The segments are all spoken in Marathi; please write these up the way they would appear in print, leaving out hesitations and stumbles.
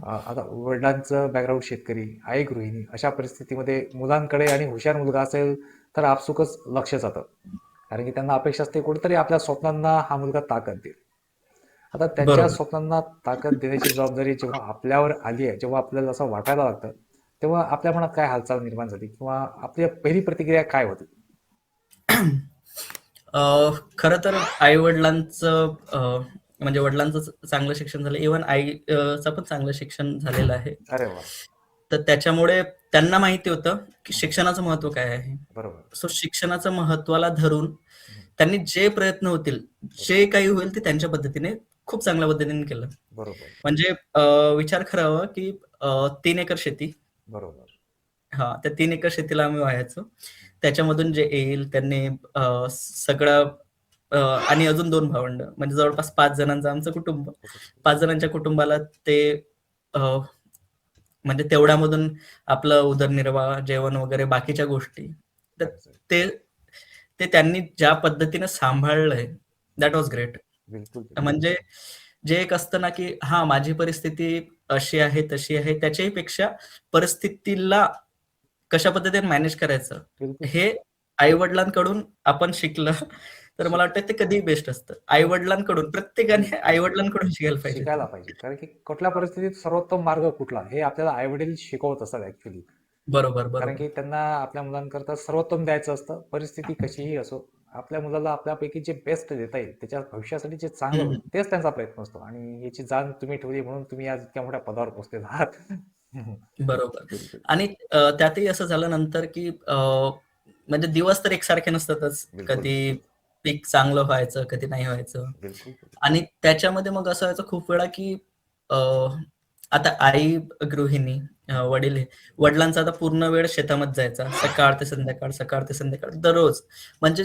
आता वडिलांचं बॅकग्राऊंड शेतकरी, आई गृहिणी, अशा परिस्थितीमध्ये मुलांकडे आणि हुशार मुलगा असेल तर आपसुकच लक्ष जातं. कारण की त्यांना अपेक्षा असते कुठेतरी आपल्या स्वप्नांना हा मुलगा ताकद देईल. आता त्यांच्या बरोबर. स्वप्नांना ताकद देण्याची जबाबदारी जेव्हा आपल्यावर आली आहे, जेव्हा आपल्याला असं वाटायला लागतं, तेव्हा आपल्या मनात काय हालचाल निर्माण झाली किंवा आपली पहिली प्रतिक्रिया काय होती? खरं तर आई-वडिलांचं म्हणजे वडिलांचं चांगलं शिक्षण झालं. इव्हन आईचं पण चांगलं शिक्षण झालेलं आहे. अरे वा. तर त्याच्यामुळे त्यांना माहिती होतं, की शिक्षणाचं महत्त्व काय आहे. बरोबर. सो शिक्षणाचं महत्त्वाला धरून हं. त्यांनी जे प्रयत्न होतील, बरोबर. जे काही होईल ते त्यांच्या पद्धतीने खूप चांगल्या पद्धतीने केलं. बरोबर. म्हणजे विचार करावा, की 3 एकर शेती. बरोबर. हां, त्या 3 एकर शेतीला आम्ही वाहायचो. त्याच्यामधून जे येईल त्यांनी सगळं आणि अजून 2 भावंडं म्हणजे जवळपास 5 जणांचं आमचं कुटुंब. 5 जणांच्या कुटुंबाला ते अ, म्हणजे तेवढ्यामधून आपलं उदरनिर्वाह, जेवण वगैरे बाकीच्या गोष्टी. तर खरंच आहे. ते ते त्यांनी ज्या पद्धतीने सांभाळलंय, दॅट वॉज ग्रेट. बिलकुल, बिलकुल. म्हणजे जे एक असतं ना, की हां, माझी परिस्थिती अशी आहे, तशी आहे, त्याच्याही पेक्षा परिस्थितीला कशा पद्धतीने मॅनेज करायचं, बिलकुल. हे आई-वडिलांकडून आपण शिकलं, तर मला वाटतं ते कधीही बेस्ट असतं. आई-वडिलांकडून प्रत्येकाने बिलकुल. आई-वडिलांकडून शिकायला पाहिजे ते. शिकायला पाहिजे. कारण की कुठल्या परिस्थितीत सर्वोत्तम मार्ग कुठला हे आपल्याला आई-वडील शिकवत असतात ॲक्चुअली. बरोबर, कारण बरोबर. की त्यांना आपल्या मुलांकरता सर्वोत्तम द्यायचं असतं. परिस्थिती कशीही असो, आपल्या मुलाला आपल्यापैकी जे बेस्ट देता येईल, त्याच्या भविष्यासाठी जे चांगलं हं, होईल, तेच त्यांचा प्रयत्न असतो आणि याची जाण तुम्ही ठेवली म्हणून तुम्ही आज इतक्या मोठ्या पदावर पोहोचलेला आहात. बरोबर. बिलकुल, आणि त्यातही असं झालं नंतर, की म्हणजे दिवस तर एकसारखे नसतातच. बिलकुल, कधी बिलकुल, पीक चांगलं व्हायचं, कधी नाही व्हायचं. बिलकुल, बिलकुल. आणि त्याच्यामध्ये मग असं व्हायचं खूप वेळा, की अ, आता आई गृहिणी, वडील हे. वडिलांचा आता पूर्ण वेळ शेतामध्ये जायचा. सकाळ ते संध्याकाळ, सकाळ ते संध्याकाळ दररोज. म्हणजे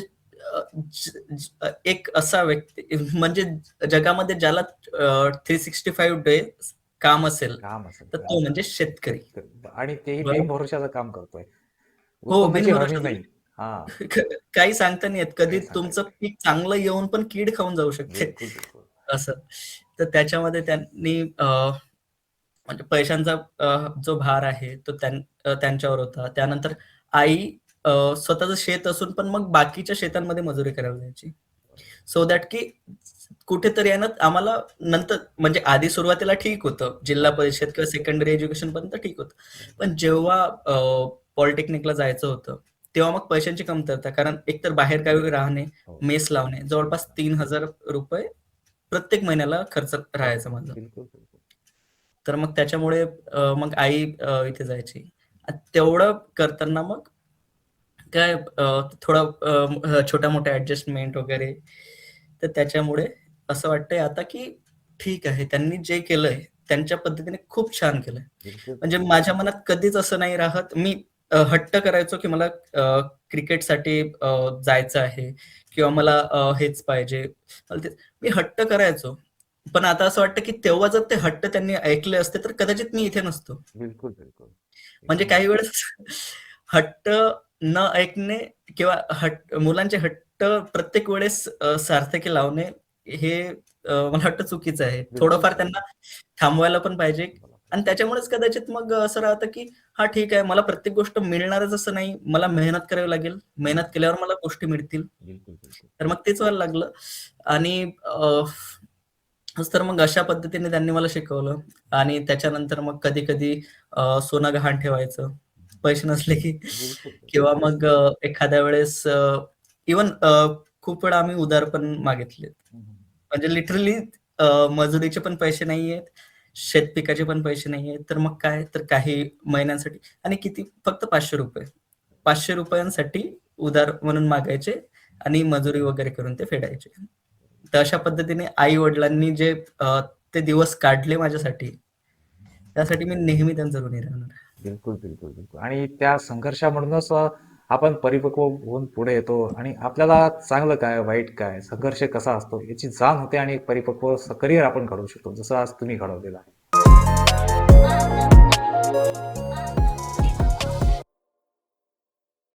एक असा व्यक्ती म्हणजे जगामध्ये ज्याला 365 डेज काम असेल, काम असेल तर तर तो म्हणजे शेतकरी. शेतकरी आणि तेही बरोबर. बिनभरोशाचं काम करतोय. हो, उत्पन्नाची हमी बिनभरोशाचं. नाही. हां, काही सांगता नाही येत. कधी काही सांगता येत तुमचं नाही. पीक चांगलं येऊन पण कीड खाऊन जाऊ शकते. बिलकुल, बिलकुल. असं. तर त्याच्यामध्ये त्यांनी म्हणजे पैशांचा जो भार आहे तो त्यांच्यावर होता. त्यानंतर आई स्वतःचं शेत असून पण मग बाकीच्या शेतांमध्ये मजुरी करायला जायची. सो दॅट की कुठेतरी आहे ना आम्हाला नंतर म्हणजे आधी सुरुवातीला ठीक होतं. जिल्हा बरोबर, परिषद किंवा सेकंडरी एज्युकेशन पर्यंत ठीक होतं. बरोबर. पण जेव्हा पॉलिटेक्निकला जायचं होतं, तेव्हा मग पैशांची कमतरता. कारण एकतर बाहेरगावी राहणे, हो, मेस लावणे, जवळपास तेच. ₹3000 प्रत्येक महिन्याला खर्च राहायचा माझा. बिलकुल, बिलकुल. तर मग त्याच्यामुळे मग आई इथे जायची. तेवढं करताना मग काय थोडं छोट्या-मोठ्या ॲडजस्टमेंट वगैरे. तर त्याच्यामुळे असं वाटतंय आता, की ठीक आहे. त्यांनी जे केलंय त्यांच्या पद्धतीने खूप छान केलंय. बिलकुल, म्हणजे माझ्या मनात कधीच असं नाही राहत. मी हट्ट करायचो, की मला क्रिकेटसाठी जायचं आहे किंवा मला हेच पाहिजे. मला तेच मी हट्ट करायचो. पण आता असं वाटतं, की तेव्हा जर ते हट्ट त्यांनी ऐकले असते, तर कदाचित मी इथे नसतो. बिलकुल, बिलकुल. म्हणजे एकदम काही वेळेस हट्ट न ऐकणे किंवा मुलांचे हट्ट प्रत्येक वेळेस सार्थकी लावणे हे मला वाटतं चुकीचं आहे. बिलकुल थोडंफार चुकीचं त्यांना आहे. थांबवायला पण पाहिजे मला आणि त्याच्यामुळेच कदाचित मग असं राहतं, की हां, ठीक आहे मला प्रत्येक गोष्ट मिळणारच असं नाही. मला मेहनत करावी लागेल. मेहनत बिलकुल, केल्यावर मला गोष्टी मिळतील. बिलकुल, बिलकुल. तर मग तेच व्हायला लागलं आणि तर मग अशा पद्धतीने त्यांनी मला शिकवलं आणि त्याच्यानंतर मग कधी-कधी सोनं गहाण ठेवायचं. पैसे नसले की बिलकुल, बिलकुल. किंवा मग एखाद्या वेळेस इव्हन खूप वेळा आम्ही उधार पण मागितलेत. हं, हं. म्हणजे लिटरली मजुरीचे पण पैसे नाहीयेत, शेतपिकाचे पण पैसे नाहीयेत. तर मग काय, तर काही महिन्यांसाठी आणि किती फक्त ₹500. ₹500 उधार म्हणून मागायचे आणि मजुरी वगैरे करून ते फेडायचे. तर अशा पद्धतीने आई-वडिलांनी जे ते दिवस काढले माझ्यासाठी, त्यासाठी मी नेहमी त्यांचा ऋणी राहणार. बिलकुल, बिलकुल, बिलकुल. आणि त्या संघर्षामधूनच आपण परिपक्व होऊन पुढे येतो आणि आपल्याला चांगलं काय, वाईट काय, संघर्ष कसा असतो याची जाण होते आणि एक परिपक्व करिअर आपण घडवू शकतो, जसं आज तुम्ही घडवलेलं आहे.